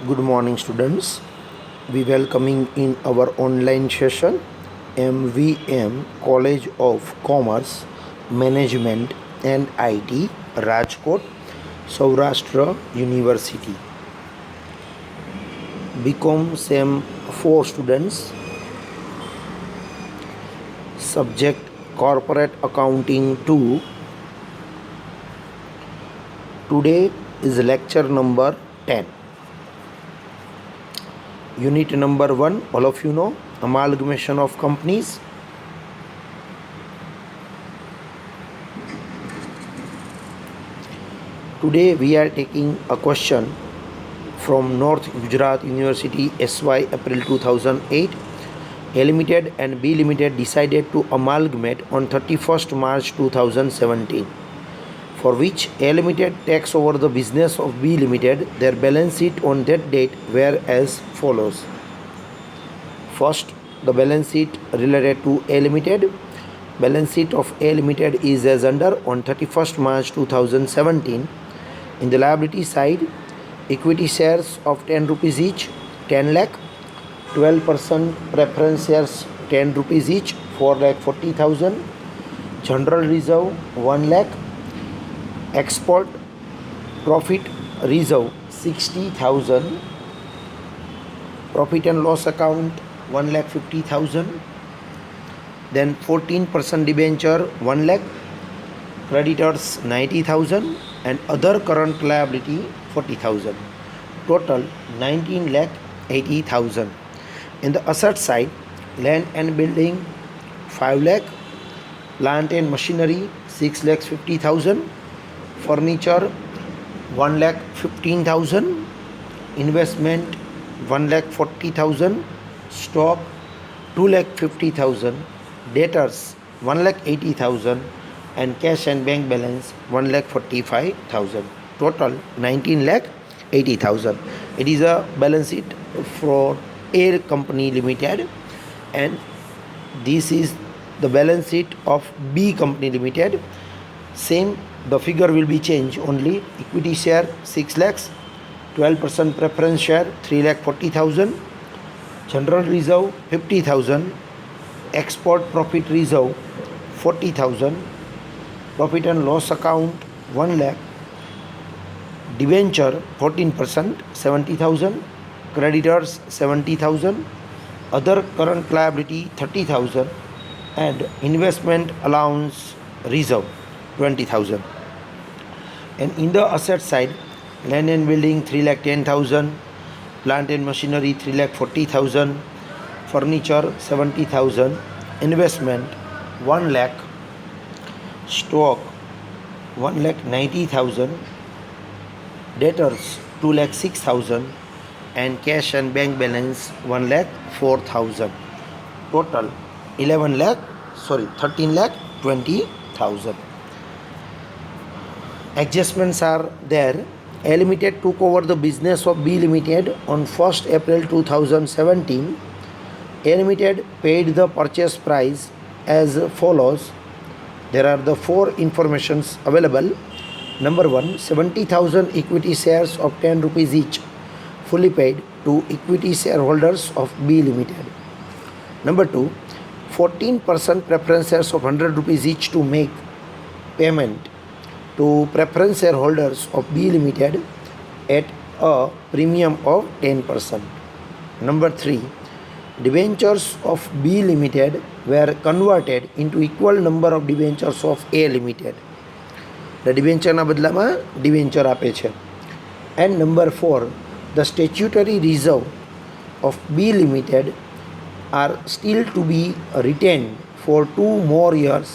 Good morning, students. We welcoming in our online session MVM College of Commerce, Management and IT, Rajkot, Saurashtra University. BCom SEM 4 students. Subject Corporate Accounting 2. Today is lecture number 10. Unit number 1, all of you know, amalgamation of companies. Today we are taking a question from North Gujarat University, SY April 2008. A Limited and B Limited decided to amalgamate on 31st March 2017, for which A Limited takes over the business of B Limited. Their balance sheet on that date were as follows. First, the balance sheet related to A Limited. Balance sheet of A Limited is as under on 31st March 2017. In the liability side, equity shares of 10 rupees each, 10 lakh, 12% preference shares 10 rupees each, 4 lakh 40,000, general reserve 1 lakh, export profit reserve 60,000, profit and loss account 1 lakh 50,000, then 14% debenture 1 lakh, creditors 90,000 and other current liability 40,000. Total 19 lakh 80,000. In the asset side, land and building 5 lakh, plant and machinery 6 lakh 50,000, furniture 1 lakh 15,000, investment 1 lakh 40,000, stock 2 lakh 50,000, debtors 1 lakh 80,000 and cash and bank balance 1 lakh 45,000. Total 19 lakh 80,000. It is a balance sheet for A Company Limited, and this is the balance sheet of B Company Limited. Same, the figure will be changed only. Equity share 6 lakhs, 12% preference share 3 lakh 40,000, general reserve 50,000, export profit reserve 40,000, profit and loss account 1 lakh, debenture 14% 70,000, creditors 70,000, other current liability 30,000 and investment allowance reserve 20,000. And in the asset side, land and building 3 lakh 10,000, plant and machinery 3 lakh 40,000, furniture 70,000, investment 1 lakh, stock 1 lakh 90,000, debtors 2 lakh 6,000 and cash and bank balance 1 lakh 4,000. Total 13 lakh 20,000. Adjustments are there. A Limited took over the business of B Limited on 1st April 2017. A Limited paid the purchase price as follows. There are the 4 informations available. Number 1, 70,000 equity shares of 10 rupees each, fully paid to equity shareholders of B Limited. Number 2, 14% preference shares of 100 rupees each to make payment to preference shareholders of B Limited at a premium of 10%. Number 3, debentures of B Limited were converted into equal number of debentures of A Limited. The debenture બદલામાં debenture આપે છે. And number 4, the statutory reserve of B Limited are still to be retained for 2 more years.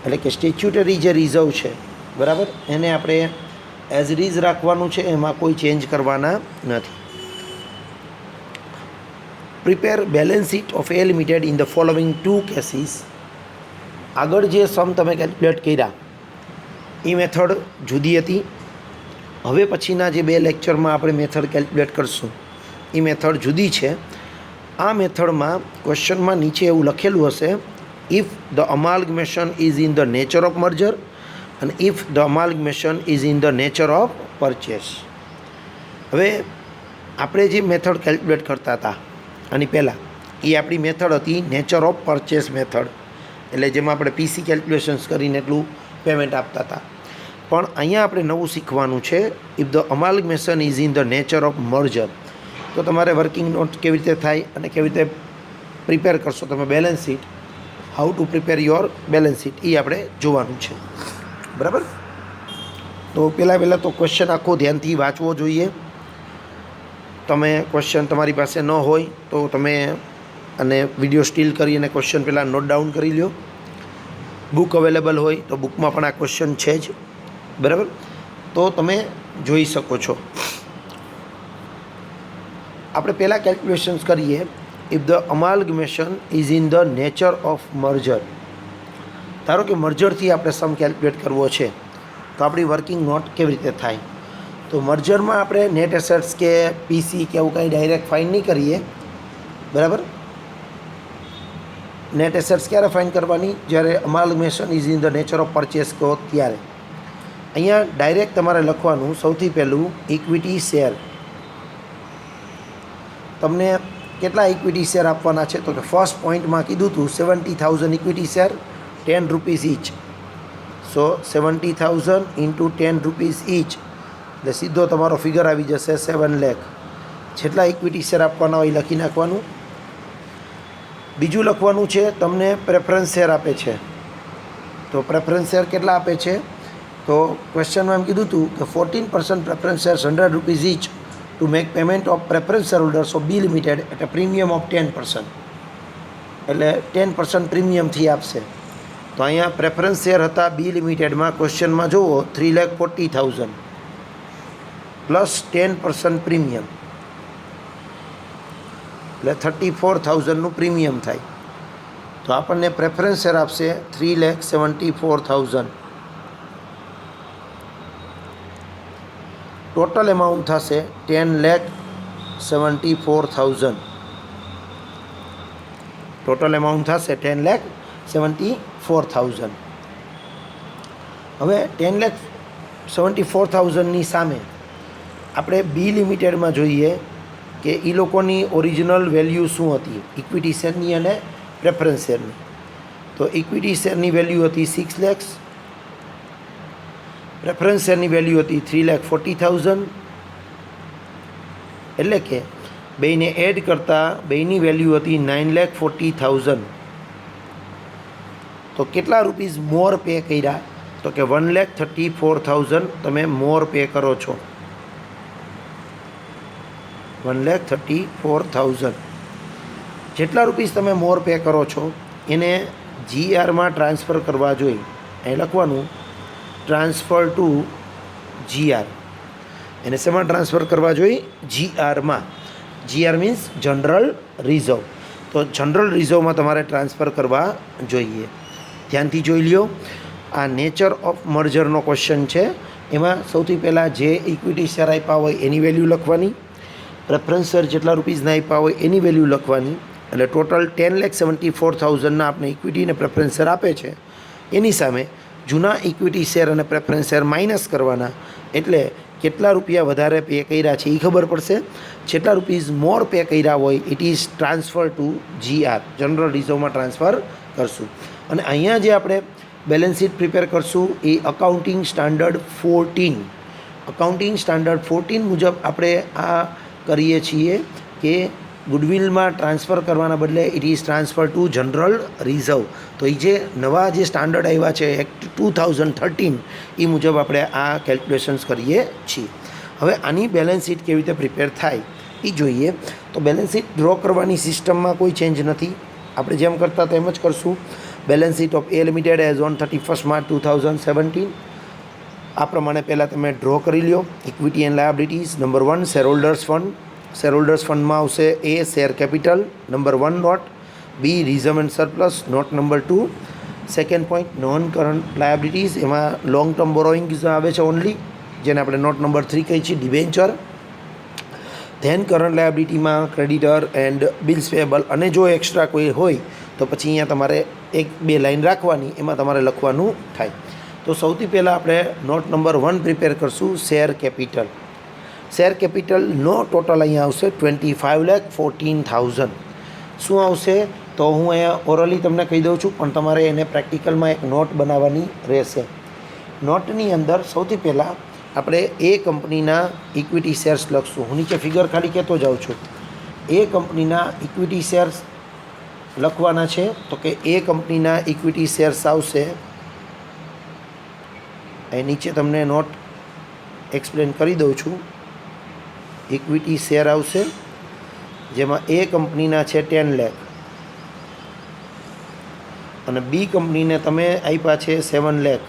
એટલે કે statutory જે reserve છે બરાબર, એને આપણે એઝ ઇટ ઇઝ રાખવાનું છે, એમાં કોઈ ચેન્જ કરવાના નથી. Prepare balance sheet of A Limited in the following 2 cases. આગળ જે સમ તમે કેલ્ક્યુલેટ કર્યા એ મેથડ જુદી હતી. હવે પછીના જે 2 લેક્ચરમાં આપણે મેથડ કેલ્ક્યુલેટ કરશું એ મેથડ જુદી છે. આ મેથડમાં ક્વેશ્ચનમાં નીચે એવું લખેલું હશે, if the amalgamation is in the nature of merger and if the amalgamation is in the nature of purchase. હવે આપણે જે મેથડ કેલ્ક્યુલેટ કરતા હતા આની પહેલાં એ આપણી મેથડ હતી નેચર ઓફ પરચેસ મેથડ, એટલે જેમાં આપણે પીસી કેલ્ક્યુલેશન્સ કરીને એટલું પેમેન્ટ આપતા હતા. પણ અહીંયા આપણે નવું શીખવાનું છે, if the amalgamation is in the nature of merger. તો તમારે વર્કિંગ નોટ કેવી રીતે થાય અને કેવી રીતે પ્રિપેર કરશો તમે balance sheet, how to prepare your balance sheet, એ આપણે જોવાનું છે. બરાબર. તો પહેલાં તો ક્વેશ્ચન આખો ધ્યાનથી વાંચવો જોઈએ. તમે ક્વેશ્ચન તમારી પાસે ન હોય તો તમે અને વિડીયો સ્ટીલ કરી અને ક્વેશ્ચન પહેલાં નોટ ડાઉન કરી લો. બુક અવેલેબલ હોય તો બુકમાં પણ આ ક્વેશ્ચન છે જ. બરાબર. તો તમે જોઈ શકો છો. આપણે પહેલાં કેલ્ક્યુલેશન્સ કરીએ. If the amalgamation is in the nature of merger. ધારો કે મર્જરથી આપણે સમ કેલ્ક્યુલેટ કરવો છે, તો આપણી વર્કિંગ નોટ કેવી રીતે થાય? તો મર્જરમાં આપણે નેટ એસેટ્સ કે પીસી કે એવું કંઈ ડાયરેક્ટ ફાઇન નહીં કરીએ. બરાબર. નેટ એસેટ્સ ક્યારે ફાઇન કરવાની? જ્યારે amalgamation is in the nature of purchase કહો ત્યારે. અહીંયા ડાયરેક્ટ તમારે લખવાનું સૌથી પહેલું ઇક્વિટી શેર. તમને કેટલા ઇક્વિટી શેર આપવાના છે? તો કે ફર્સ્ટ પોઈન્ટમાં કીધું હતું 70,000 ઇક્વિટી શેર, 10 રૂપીઝ ઇચ. સો 70,000 ઇન્ટુ 10 રૂપીઝ ઇચ, એટલે સીધો તમારો ફિગર આવી જશે 7 લાખ. જેટલા ઇક્વિટી શેર આપવાના હોય લખી નાખવાનું. બીજું લખવાનું છે તમને પ્રેફરન્સ શેર આપે છે. તો પ્રેફરન્સ શેર કેટલા આપે છે? તો ક્વેશ્ચનમાં એમ કીધું હતું કે 14% preference shares 100 rupees each to make payment of preference share holders of B limited at a premium of 10%. એટલે 10% પ્રીમિયમથી આપશે. તો અહીંયા પ્રેફરન્સ શેર હતા બી લિમિટેડમાં, ક્વેશ્ચનમાં જુઓ 3,40,000 પ્લસ 10% પ્રીમિયમ, એટલે 34,000નું પ્રીમિયમ થાય. તો આપણને પ્રેફરન્સ શેર આપશે 3,74,000. ટોટલ એમાઉન્ટ થશે 10,74,000. ટોટલ એમાઉન્ટ થશે 10,74,000. હવે 10,74,000ની સામે આપણે બી લિમિટેડમાં જોઈએ કે એ લોકોની ઓરિજિનલ વેલ્યુ શું હતી ઇક્વિટી શેરની અને પ્રેફરન્સ શેરની. તો ઇક્વિટી શેરની વેલ્યુ હતી 6 લાખ, પ્રેફરન્સ શેરની વેલ્યુ હતી 3,40,000. એટલે કે બેયને એડ કરતાં બેયની વેલ્યુ હતી 9,40,000. તો કેટલા રૂપીઝ મોર પે કર્યા? તો કે 1,34,000 તમે મોર પે કરો છો. 1,34,000 જેટલા રૂપીઝ તમે મોર પે કરો છો એને જીઆરમાં ટ્રાન્સફર કરવા જોઈએ. અહીં લખવાનું ટ્રાન્સફર ટુ જીઆર. એને શેમાં ટ્રાન્સફર કરવા જોઈએ? જીઆરમાં. GR means general reserve. તો જનરલ રિઝર્વમાં તમારે ટ્રાન્સફર કરવા જોઈએ. ધ્યાનથી જોઈ લ્યો. આ નેચર ઓફ મર્જરનો ક્વેશ્ચન છે. એમાં સૌથી પહેલાં જે ઇક્વિટી શેર આપ્યા હોય એની વેલ્યુ લખવાની, પ્રેફરન્સ શેર જેટલા રૂપીઝના આપ્યા હોય એની વેલ્યુ લખવાની. એટલે ટોટલ 10,74,000ના આપણે ઇક્વિટી અને પ્રેફરન્સ શેર આપે છે. એની સામે જૂના ઇક્વિટી શેર અને પ્રેફરન્સ શેર માઇનસ કરવાના. એટલે કેટલા રૂપિયા વધારે પે કર્યા છે એ ખબર પડશે. જેટલા રૂપીઝ મોર પે કર્યા હોય it is transfer to GR, general રિઝર્વમાં ટ્રાન્સફર કરશું. અને અહીંયા જે આપણે બેલેન્સ શીટ પ્રિપેર કરશું એ અકાઉન્ટિંગ સ્ટાન્ડર્ડ 14. અકાઉન્ટિંગ સ્ટાન્ડર્ડ 14 મુજબ આપણે આ કરીએ છીએ કે ગુડવિલમાં ટ્રાન્સફર કરવાના બદલે it is transfer two general reserve. તો એ જે નવા જે સ્ટાન્ડર્ડ આવ્યા છે એક્ટ 2013 એ મુજબ આપણે આ કેલ્ક્યુલેશન્સ કરીએ છીએ. હવે આની બેલેન્સ શીટ કેવી રીતે પ્રિપેર થાય એ જોઈએ. તો બેલેન્સ શીટ ડ્રો કરવાની સિસ્ટમમાં કોઈ ચેન્જ નથી. આપણે જેમ કરતા તેમ જ કરશું. Balance sheet of A limited as on 31 March 2017. આ પ્રમાણે પહેલાં તમે ડ્રો કરી લો. Equity and liabilities. Number 1 shareholders fund. Shareholders ફંડમાં આવશે A share capital, number 1 note, B reserve and surplus, note number 2. Second point non current liabilities. એમાં long term borrowings આવે છે ઓનલી, જેને આપણે નોટ નંબર 3 કહીએ છીએ, debenture. Then current લાયબિલિટીમાં ક્રેડિટર એન્ડ બિલ્સ પેએબલ. અને જો એક્સ્ટ્રા કોઈ હોય તો પછી અહીંયા તમારે 1-2 લાઇન રાખવાની, એમાં તમારે લખવાનું થાય. તો સૌથી પહેલાં આપણે નોટ નંબર 1 પ્રિપેર કરશું, શેર કેપિટલ. શેર કેપિટલનો ટોટલ અહીંયા આવશે 25,14,000. શું આવશે તો હું અહીંયા ઓરલી તમને કહી દઉં છું, પણ તમારે એને પ્રેક્ટિકલમાં એક નોટ બનાવવાની રહેશે. નોટની અંદર સૌથી પહેલાં આપણે એ કંપનીના ઇક્વિટી શેર્સ લખશું. હું નીચે ફિગર ખાલી કહેતો જાઉં છું. એ કંપનીના ઇક્વિટી શેર્સ લખવાના છે. તો કે એ કંપનીના ઇક્વિટી શેર્સ આવશે, એ નીચે તમને નોટ એક્સપ્લેન કરી દઉં છું. ઇક્વિટી શેર આવશે જેમાં એ કંપનીના છે 10 લાખ અને બી કંપનીને તમે આપ્યા છે 7 લાખ,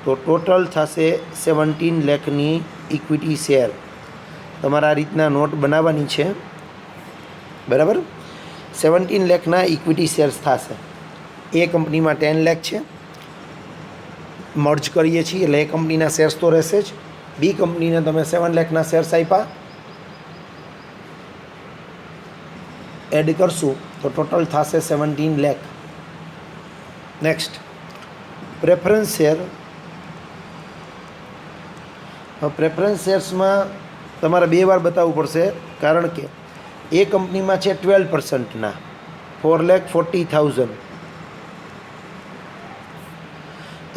તો ટોટલ થશે 17 લાખની ઇક્વિટી શેર. તમારે આ રીતના નોટ બનાવવાની છે, બરાબર. 17 લાખના ઇક્વિટી શેર્સ થશે. એ કંપનીમાં 10 લાખ છે, મર્જ કરીએ છીએ એટલે એ કંપનીના શેર્સ તો રહેશે જ. બી કંપનીને તમે 7 લાખના શેર્સ આપ્યા, એડ કરશું તો ટોટલ થશે 17 lakh. Next preference share. Preference શેર્સમાં તમારે 2 વાર બતાવવું પડશે, કારણ કે એ કંપનીમાં છે 12%ના 4,40,000.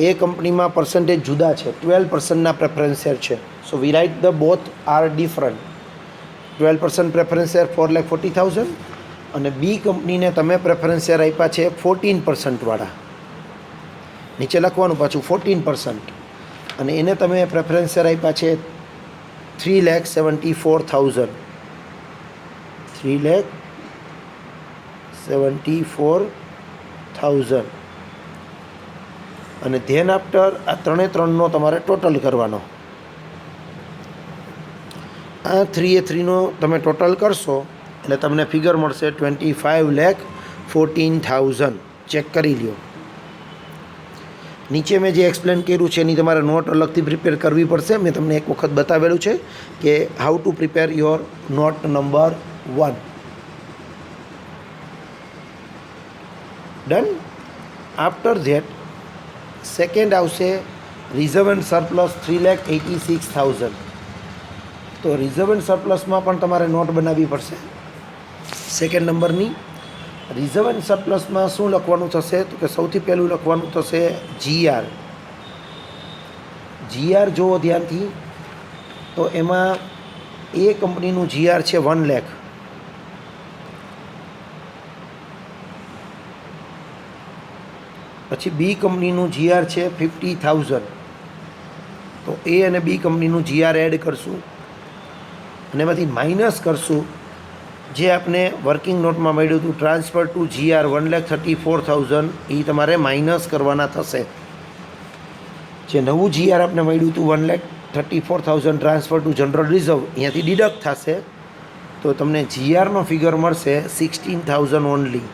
એ કંપનીમાં પર્સન્ટેજ જુદા છે, 12%ના પ્રેફરન્સ શેર છે. So we write the both are different. 12% preference share 4,40,000 અને બી કંપનીને તમે પ્રેફરન્સ શેર આપ્યા છે 14% વાળા. નીચે લખવાનું પાછું 14%, અને એને તમે પ્રેફરન્સ શેર આપ્યા છે 3,74,000. 3,74,000 અને ધેન આફ્ટર આ 3/3નો તમારે ટોટલ કરવાનો. આ 3/3નો તમે ટોટલ કરશો એટલે તમને ફિગર મળશે 25,14,000. ચેક કરી લ્યો. નીચે મેં જે એક્સપ્લેન કર્યું છે એની તમારે નોટ અલગથી પ્રિપેર કરવી પડશે. મેં તમને એક વખત બતાવેલું છે કે how to prepare your note number 1. Done. After that second આવશે રિઝર્વ એન્ડ સરપ્લસ 3,86,000. તો રિઝર્વ એન્ડ સરપ્લસમાં પણ તમારે નોટ બનાવવી પડશે. સેકન્ડ નંબરની રિઝર્વ એન્ડ સરપ્લસમાં શું લખવાનું થશે તો કે સૌથી પહેલું લખવાનું થશે GR. GR જુઓ ધ્યાનથી, તો એમાં એ કંપનીનું GR છે 1 લાખ. પછી બી કંપનીનું GR છે 50,000. તો એ અને બી કંપનીનું GR એડ કરશું અને એમાંથી માઇનસ કરશું જે આપણે વર્કિંગ નોટમાં મળ્યું હતું ટ્રાન્સફર ટુ GR 1,34,000. એ તમારે માઇનસ કરવાના થશે. જે નવું GR આપણે મળ્યું હતું 1,34,000 ટ્રાન્સફર ટુ જનરલ રિઝર્વ, અહીંયાથી ડિડક્ટ થશે તો તમને GRનો ફિગર મળશે 16,000 ઓનલી.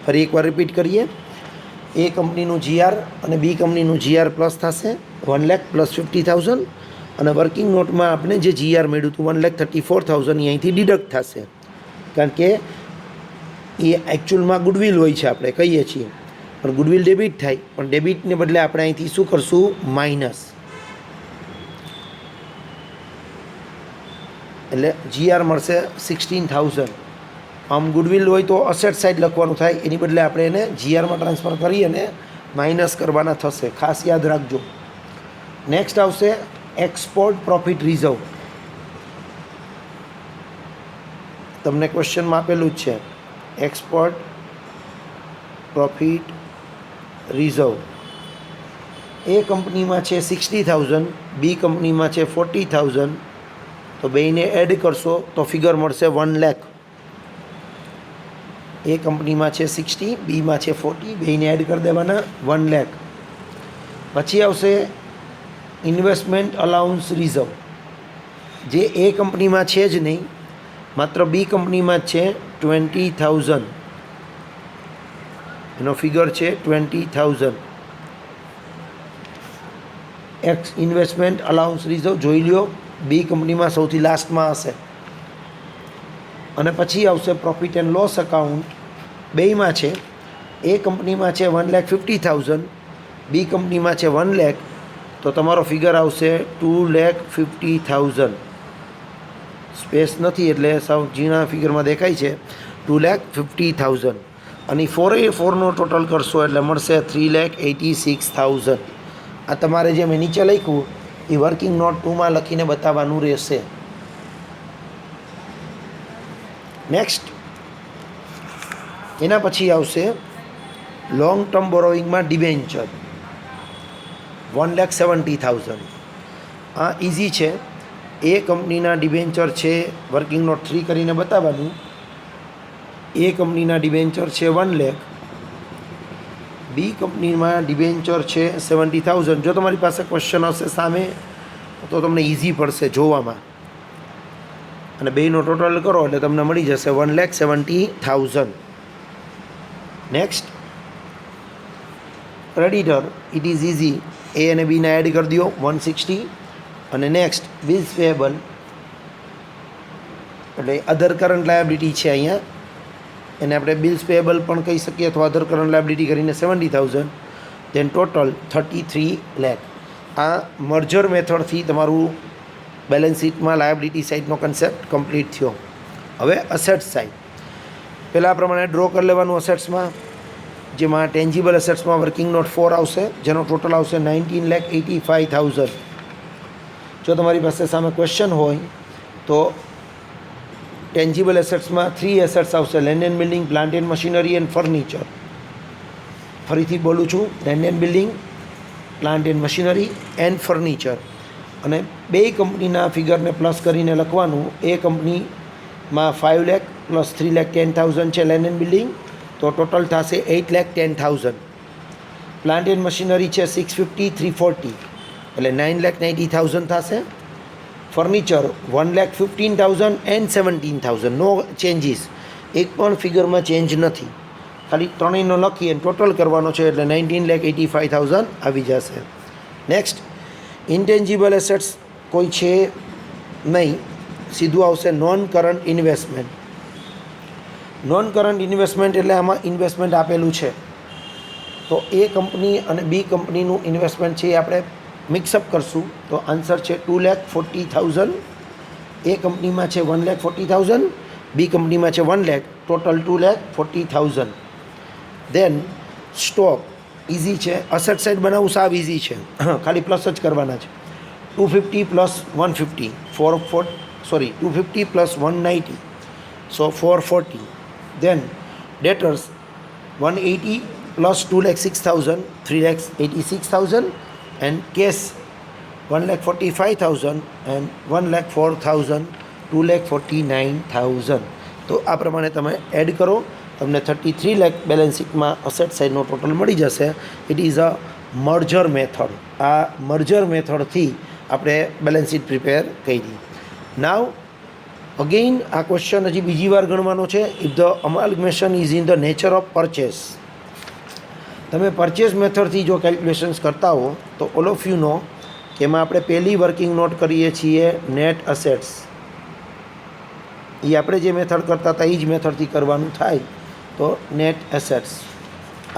ફરી એકવાર રિપીટ કરીએ. એ કંપનીનું GR અને બી કંપનીનું GR પ્લસ થશે 1 લાખ પ્લસ 50,000, અને વર્કિંગ નોટમાં આપણે જે GR મળ્યું હતું 1,34,000 અહીંથી ડિડક્ટ થશે, કારણ કે એ એકચ્યુઅલમાં ગુડવિલ હોય છે, આપણે કહીએ છીએ, પણ ગુડવિલ ડેબિટ થાય, પણ ડેબિટને બદલે આપણે અહીંથી શું કરશું, માઇનસ. એટલે GR મળશે 16,000. આમ ગુડવિલ હોય તો અસેટ સાઇડ લખવાનું થાય, એની બદલે આપણે એને GRમાં ટ્રાન્સફર કરી અને માઇનસ કરવાના થશે. ખાસ યાદ રાખજો. નેક્સ્ટ આવશે એક્સપોર્ટ પ્રોફિટ રિઝર્વ. તમને ક્વેશ્ચનમાં આપેલું જ છે એક્સપોર્ટ પ્રોફિટ રિઝર્વ. એ કંપનીમાં છે 60,000, બી કંપનીમાં છે 40,000. તો બેયને એડ કરશો તો ફિગર મળશે 1 લાખ. એ કંપનીમાં છે 60, બીમાં છે 40, બેયને એડ કરી દેવાના 1 લાખ. પછી આવશે ઇન્વેસ્ટમેન્ટ અલાઉન્સ રિઝર્વ, જે એ કંપનીમાં છે જ નહીં, માત્ર બી કંપનીમાં જ છે 20,000. એનો ફિગર છે 20,000. ઇન્વેસ્ટમેન્ટ અલાઉન્સ રિઝર્વ જોઈ લ્યો, બી કંપનીમાં સૌથી લાસ્ટમાં હશે. અને પછી આવશે પ્રોફિટ એન્ડ લોસ એકાઉન્ટ, બેયમાં છે. એ કંપનીમાં છે 1,50,000, બી કંપનીમાં છે 1 લાખ, તો તમારો ફિગર આવશે 2,50,000. સ્પેસ નથી એટલે સાવ ઝીણા ફિગરમાં દેખાય છે 2,50,000. અને 4 ટોટલ કરશો એટલે મળશે 3,86,000. આ તમારે જે મેં નીચે લખ્યું એ વર્કિંગ નોટ 2માં લખીને બતાવવાનું રહેશે. નેક્સ્ટ એના પછી આવશે લોંગ ટર્મ બોરોઈંગમાં ડિબેન્ચર 1,70,000. આ ઇઝી છે. એ કંપનીના ડિબેન્ચર છે, વર્કિંગ નોટ 3 કરીને બતાવવાનું. એ કંપનીના ડિબેન્ચર છે 1 લાખ, બી કંપનીમાં ડિબેન્ચર છે 70,000. જો તમારી પાસે ક્વેશ્ચન હશે સામે તો તમને ઇઝી પડશે જોવામાં, અને બેયનો ટોટલ કરો એટલે તમને મળી જશે 1,70,000. Next creditor, it is easy. A અને બીને એડ કરી દો 160. અને નેક્સ્ટ બિલ્સ પેએબલ એટલે અધર કરંટ લાયબિલિટી છે અહીંયા, એને આપણે બિલ્સ પેએબલ પણ કહી શકીએ અથવા અધર કરંટ લાયબિલિટી કરીને 70,000. દેન ટોટલ 33 લાખ. આ મર્જર મેથડથી તમારું બેલેન્સ શીટમાં લાયબિલિટી સાઇડનો કન્સેપ્ટ કમ્પ્લીટ થયો. હવે અસેટ્સ સાઇડ પહેલાં પ્રમાણે ડ્રો કરી લેવાનું અસેટ્સમાં, જેમાં ટેન્જિબલ અસેટ્સમાં વર્કિંગ નોટ 4 આવશે, જેનો ટોટલ આવશે 19,85,000. જો તમારી પાસે સામે ક્વેશ્ચન હોય તો ટેન્જિબલ એસેટ્સમાં 3 એસેટ્સ આવશે: land and building, plant and machinery and furniture. ફરીથી બોલું છું, land and building, plant and machinery and furniture. અને બે કંપનીના ફિગરને પ્લસ કરીને લખવાનું. એ કંપનીમાં 5 લાખ પ્લસ 3,10,000 છે લેન્ડ એન્ડ બિલ્ડિંગ, તો ટોટલ થશે 8,10,000. પ્લાન્ટ એન્ડ મશીનરી છે 650, 340 એટલે 9,90,000 થશે. Furniture 1,15,000 and 17,000. નો ચેન્જીસ, એક પણ ફિગરમાં ચેન્જ નથી, ખાલી ત્રણેયનો લખી અને ટોટલ કરવાનો છે એટલે 19,85,000 આવી જશે. નેક્સ્ટ ઇન્ટેન્જિબલ એસેટ્સ કોઈ છે નહીં, સીધું આવશે non current investment. Non current investment એટલે આમાં ઇન્વેસ્ટમેન્ટ આપેલું છે, તો એ કંપની અને બી કંપનીનું ઇન્વેસ્ટમેન્ટ છે એ આપણે મિક્સઅપ કરશું તો આન્સર છે 2,40,000. એ કંપનીમાં છે 1,40,000, બી કંપનીમાં છે 1 લાખ, ટોટલ 2,40,000. દેન સ્ટોક ઇઝી છે, અસેટ સાઇડ બનાવવું સાવ ઇઝી છે, ખાલી પ્લસ જ કરવાના છે. 250 plus 150 250 plus 190 so 440. Then debtors 180 plus 2,06,000 3,86,000. and cash 1,45,000 and 1,04,000 2,49,000. તો આ પ્રમાણે તમે એડ કરો, તમને 33 લાખ બેલેન્સ શીટમાં અસેટ સાઇડનો ટોટલ મળી જશે. It is a merger method. આ મર્જર મેથડથી આપણે બેલેન્સ શીટ પ્રિપેર કરી. નાવ અગેઇન આ ક્વેશ્ચન હજી બીજી વાર ગણવાનો છે. If the amalgamation is in the nature of purchase. તમે પરચેસ મેથડથી જો કેલ્ક્યુલેશન્સ કરતા હો તો ઓલ ઓફ યુ નો કે એમાં આપણે પહેલી વર્કિંગ નોટ કરીએ છીએ નેટ અસેટ્સ. એ આપણે જે મેથડ કરતા હતા એ જ મેથડથી કરવાનું થાય. તો નેટ એસેટ્સ,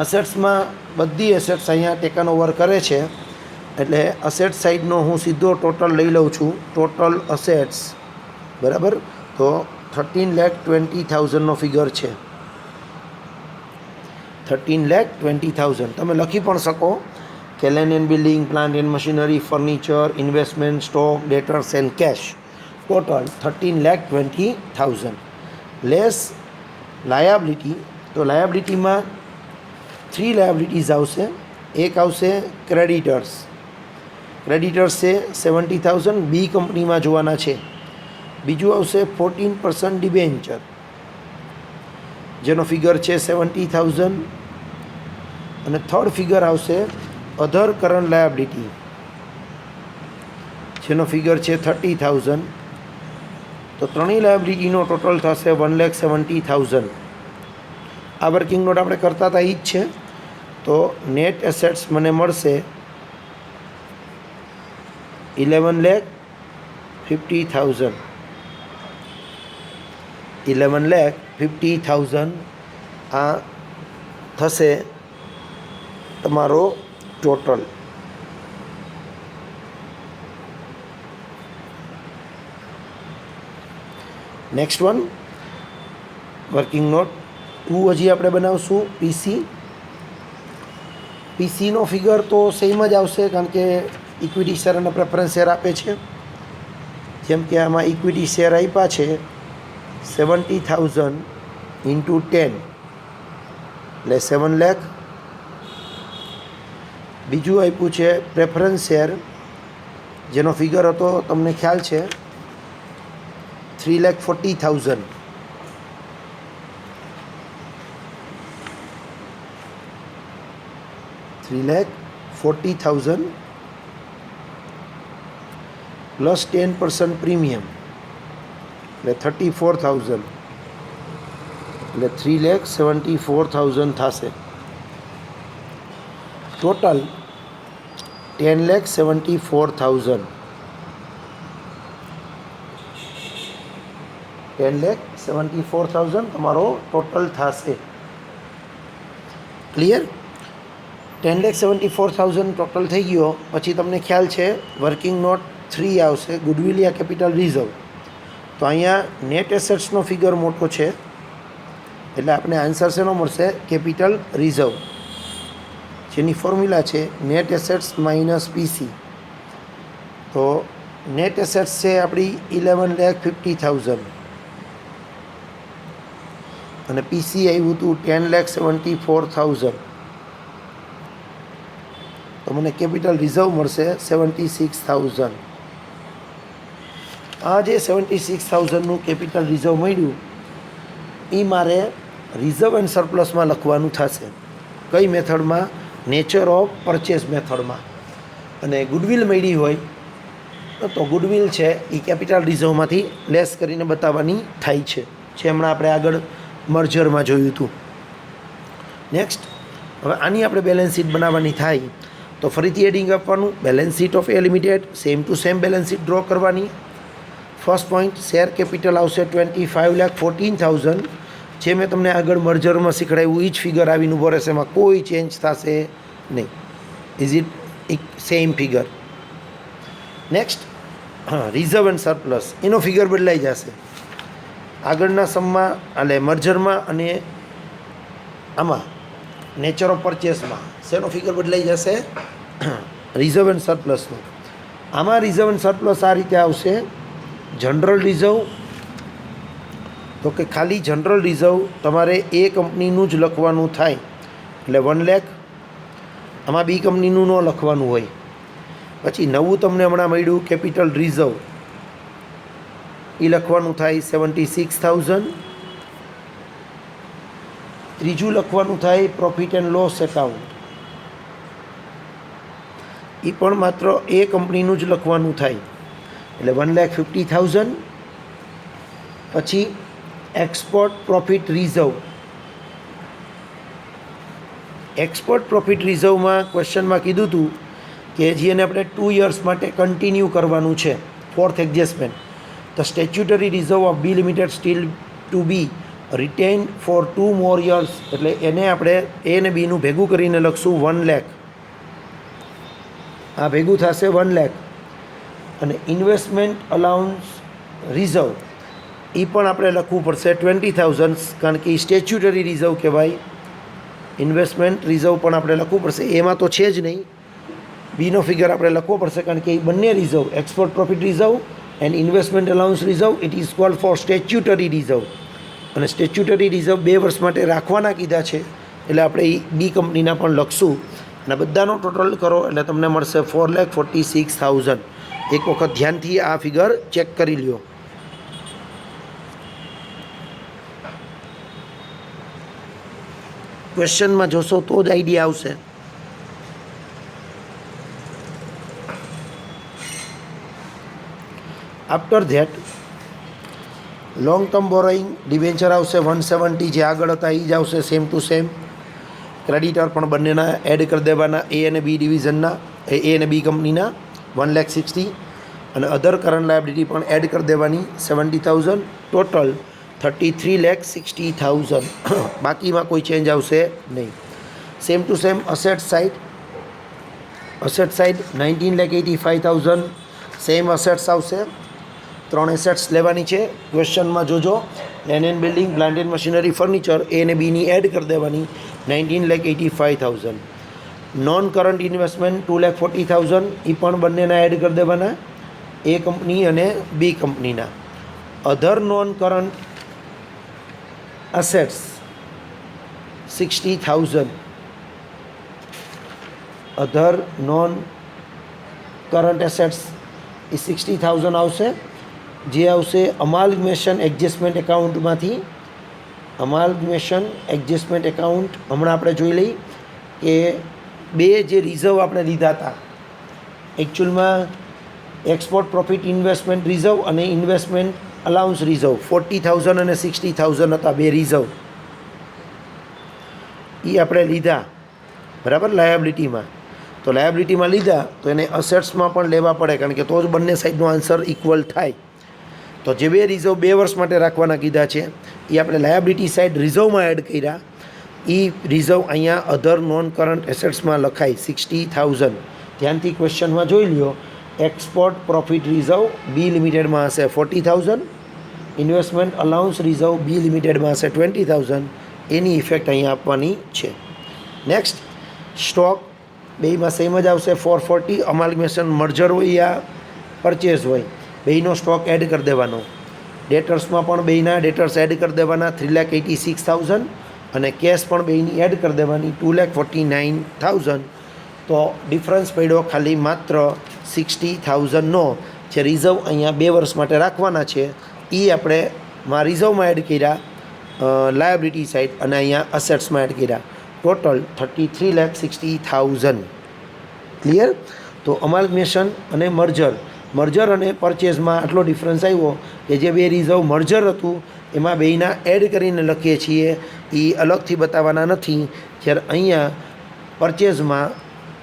અસેટ્સમાં બધી એસેટ્સ અહીંયા ટેકન ઓવર કરે છે એટલે અસેટ સાઇડનો હું સીધો ટોટલ લઈ લઉં છું. ટોટલ અસેટ્સ બરાબર, તો 13,20,000નો ફિગર છે. 13,20,000. તમે લખી પણ શકો કે land and building, plant and machinery, furniture, investment, stock, debtors and cash, total 13,20,000. Less liability, તો લાયાબિલિટીમાં 3 લાયાબિલિટીઝ આવશે. એક આવશે ક્રેડિટર્સ. ક્રેડિટર્સ છે 70,000, બી કંપનીમાં જોવાના છે. બીજું આવશે 14% ડિબેન્ચર, જેનો ફિગર છે 70,000. અને થર્ડ ફિગર આવશે અધર કરંટ લાયાબિલિટી, જેનો ફિગર છે 30,000. તો ત્રણેય લાયાબિલિટીનો ટોટલ થશે 1,70,000. આ વર્કિંગ નોટ આપણે કરતા હતા એ જ છે. તો નેટ એસેટ્સ મને મળશે 11,50,000. 11,50,000 આ થશે તમારો total. Next one working note 2 હજી આપણે બનાવશું. પીસીનો ફિગર તો સેમ જ આવશે, કારણ કે ઇક્વિટી શેર અને પ્રેફરન્સ શેર આપે છે. જેમ કે આમાં ઇક્વિટી શેર આપ્યા છે 70,000 ઇન્ટુ 10 એટલે 7 લાખ. બીજું આપ્યું છે પ્રેફરન્સ શેર, જેનો ફિગર હતો તમને ખ્યાલ છે 3,40,000. 3,40,000 પ્લસ 10% પ્રીમિયમ એટલે 34,000 એટલે 3,74,000 થશે. ટોટલ 10,74,000. 10,74,000 તમારો ટોટલ થશે. ક્લિયર? 10,74,000 ટોટલ થઈ ગયો પછી તમને ખ્યાલ છે વર્કિંગ નોટ 3 આવશે, ગુડવિલ યા કેપિટલ રિઝર્વ. તો અહીંયા નેટ એસેટ્સનો ફિગર મોટો છે એટલે આપણે આન્સર શેનો મળશે? કેપિટલ રિઝર્વ, જેની ફોર્મ્યુલા છે નેટ એસેટ્સ માઇનસ પીસી. તો નેટ એસેટ્સ છે આપણી 11,50,000 અને પીસી આવ્યું હતું 10,74,000. તો મને કેપિટલ રિઝર્વ મળશે 76,000. આ જે 76,000નું કેપિટલ રિઝર્વ મળ્યું એ મારે રિઝર્વ એન્ડ સરપ્લસમાં લખવાનું થશે. કઈ મેથડમાં? નેચર ઓફ પરચેસ મેથડમાં. અને ગુડવિલ મળી હોય તો ગુડવિલ છે એ કેપિટલ રિઝર્વમાંથી લેસ કરીને બતાવવાની થાય છે, જે હમણાં આપણે આગળ મર્જરમાં જોયું હતું. નેક્સ્ટ, હવે આની આપણે બેલેન્સ શીટ બનાવવાની થાય તો ફરીથી એડિંગ આપવાનું. Balance sheet of A limited same to same balance sheet draw કરવાની. ફર્સ્ટ પોઈન્ટ શેર કેપિટલ આવશે 25,14,000, જે મેં તમને આગળ મર્જરમાં શીખડાવ્યું એ જ ફિગર આવીને ઊભો રહેશે, એમાં કોઈ ચેન્જ થશે નહીં. Is it same figure? Next, reserve and surplus, એનો ફિગર બદલાઈ જશે. આગળના સમમાં એટલે મર્જરમાં અને આમાં નેચર ઓફ પરચેસમાં શેનો ફિગર બદલાઈ જશે? રિઝર્વ એન્ડ સરપ્લસનો. આમાં રિઝર્વ એન્ડ સરપ્લસ આ રીતે આવશે. જનરલ રિઝર્વ, તો કે ખાલી જનરલ રિઝર્વ તમારે એ કંપનીનું જ લખવાનું થાય એટલે 1 લાખ. આમાં બી કંપનીનું ન લખવાનું હોય. પછી નવું તમને હમણાં મળ્યું કેપિટલ રિઝર્વ, એ લખવાનું થાય 76,000. ત્રીજું લખવાનું થાય પ્રોફિટ એન્ડ લોસ એકાઉન્ટ, એ પણ માત્ર એ કંપનીનું જ લખવાનું થાય એટલે 1,50,000. પછી export profit reserve. Export profit રિઝર્વમાં ક્વેશ્ચનમાં કીધું હતું કે જેને આપણે 2 યર્સ માટે કન્ટિન્યુ કરવાનું છે, fourth adjustment. The statutory reserve of B limited still to be retained for 2 more years, એટલે એને આપણે એ અને બીનું ભેગું કરીને લખશું 1 લાખ. આ ભેગું થશે 1 લાખ. અને ઇન્વેસ્ટમેન્ટ અલાઉન્સ રિઝર્વ એ પણ આપણે લખવું પડશે 20,000, કારણ કે એ સ્ટેચ્યુટરી રિઝર્વ કહેવાય. ઇન્વેસ્ટમેન્ટ રિઝર્વ પણ આપણે લખવું પડશે, એમાં તો છે જ નહીં. બીનો ફિગર આપણે લખવો પડશે, કારણ કે એ બંને reserve, export profit reserve and investment allowance reserve, it is called for statutory reserve. અને સ્ટેચ્યુટરી રિઝર્વ 2 વર્ષ માટે રાખવાના કીધા છે એટલે આપણે એ બી કંપનીના પણ લખશું. અને બધાનો ટોટલ કરો એટલે તમને મળશે 4,46,000. એક વખત ધ્યાનથી આ ફિગર ચેક કરી લ્યો. ક્વેશ્ચનમાં જોશો તો જ આઈડિયા આવશે. After that long term borrowing debenture આવશે 170, જે આગળ હતા એ જ આવશે સેમ ટુ સેમ. ક્રેડિટર પણ બંનેના એડ કરી દેવાના, એ અને બી ડિવિઝનના, એ અને બી કંપનીના 1,60,000. અને અધર કરંટ લાયબિલિટી પણ એડ કરી દેવાની 70,000. ટોટલ 33,60,000. બાકીમાં કોઈ ચેન્જ આવશે નહીં. Same to same asset side asset side 19,85,000 same assets આવશે. 3 એસેટ્સ લેવાની છે. ક્વેશ્ચનમાં જોજો, land and building, plant and machinery, furniture, A અને બીની એડ કરી દેવાની 19,85,000. નોન કરંટ ઇન્વેસ્ટમેન્ટ 2,40,000, એ પણ બંનેના એડ કરી દેવાના, એ કંપની અને બી કંપનીના. અધર નોન કરંટ અસેટ્સ 60,000. અધર નોન કરંટ એસેટ્સ એ 60,000 આવશે, જે આવશે અમાલ્ગમેશન એડજસ્ટમેન્ટ એકાઉન્ટમાંથી. અમાલ્ગમેશન એડજસ્ટમેન્ટ એકાઉન્ટ હમણાં આપણે જોઈ લઈ કે બે જે રિઝર્વ આપણે લીધા હતા, એકચ્યુઅલમાં એક્સપોર્ટ પ્રોફિટ ઇન્વેસ્ટમેન્ટ રિઝર્વ અને ઇન્વેસ્ટમેન્ટ અલાઉન્સ રિઝર્વ 40,000 અને 60,000 હતા બે રિઝર્વ. એ આપણે લીધા, બરાબર, લાયબિલિટીમાં. તો લાયબિલિટીમાં લીધા તો એને અસેટ્સમાં પણ લેવા પડે, કારણ કે તો જ બંને સાઈડનો આન્સર ઇક્વલ થાય. તો જે બે રિઝર્વ 2 વર્ષ માટે રાખવાના કીધા છે એ આપણે લાયબિલિટી સાઈડ રિઝર્વમાં એડ કર્યા. એ રિઝર્વ અહીંયા અધર નોન કરંટ એસેટ્સમાં લખાય 60,000. ધ્યાનથી ક્વેશ્ચનમાં જોઈ લ્યો. એક્સપોર્ટ પ્રોફિટ રિઝર્વ બી લિમિટેડમાં હશે 40,000, ઇન્વેસ્ટમેન્ટ અલાઉન્સ રિઝર્વ બી લિમિટેડમાં હશે 20,000. એની ઇફેક્ટ અહીંયા આપવાની છે. નેક્સ્ટ, સ્ટોક બેયમાં સેમ જ આવશે 440. અમાલ્ગમેશન મર્જર હોય યા પરચેઝ હોય, બેયનો સ્ટોક એડ કરી દેવાનો. ડેટર્સમાં પણ બેયના ડેટર્સ એડ કરી દેવાના 3,86,000 અને કેશ પણ બેયની એડ કરી દેવાની 2,49,000. તો ડિફરન્સ પડ્યો ખાલી માત્ર 60,000નો. જે રિઝર્વ અહીંયા 2 વર્ષ માટે રાખવાના છે એ આપણે રિઝર્વમાં એડ કર્યા લાયબિલિટી સાઇડ, અને અહીંયા અસેટ્સમાં એડ કર્યા. ટોટલ 33,60,000. ક્લિયર? તો અમાલ્ગમેશન અને મર્જર અને પરચેઝમાં આટલો ડિફરન્સ આવ્યો કે જે બે રિઝર્વ મર્જર હતું એમાં બેયના એડ કરીને લખીએ છીએ, એ અલગથી બતાવવાના નથી. જ્યારે અહીંયા પરચેઝમાં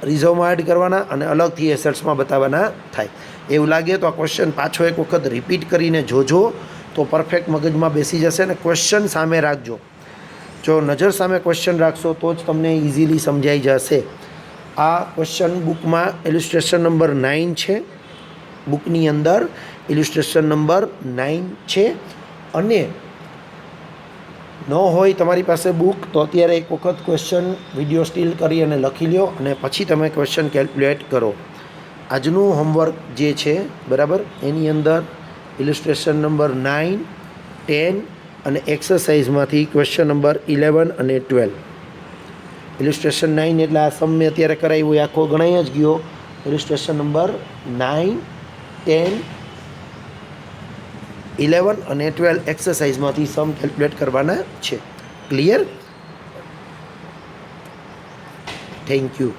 રિઝર્વમાં એડ કરવાના અને અલગથી એસેટ્સમાં બતાવવાના થાય. એવું લાગે તો આ ક્વેશ્ચન પાછો એક વખત રિપીટ કરીને જોજો, તો પરફેક્ટ મગજમાં બેસી જશે. ને ક્વેશ્ચન સામે રાખજો. જો નજર સામે ક્વેશ્ચન રાખશો તો જ તમને ઇઝીલી સમજાઈ જશે. આ ક્વેશ્ચન બુકમાં ઇલિસ્ટ્રેશન નંબર 9 છે. બુકની અંદર ઇલિસ્ટ્રેશન નંબર 9 છે. અને ન હોય તમારી પાસે બુક તો અત્યારે એક વખત ક્વેશ્ચન વિડીયો સ્ટીલ કરી અને લખી લો, અને પછી તમે ક્વેશ્ચન કેલ્ક્યુલેટ કરો. આજનું હોમવર્ક જે છે, બરાબર, એની અંદર ઇલિસ્ટ્રેશન નંબર 9, 10 અને એક્સરસાઇઝમાંથી ક્વેશ્ચન નંબર 11 અને 12. ઇલિસ્ટ્રેશન 9 એટલે આ સમ મેં અત્યારે કરાવ્યું એ આખો ગણાઈ જ ગયો. ઇલિસ્ટ્રેશન નંબર 9, 10, 11 અને 12 એક્સરસાઇઝમાંથી સમ કેલ્ક્યુલેટ કરવાના છે. ક્લિયર? Thank you.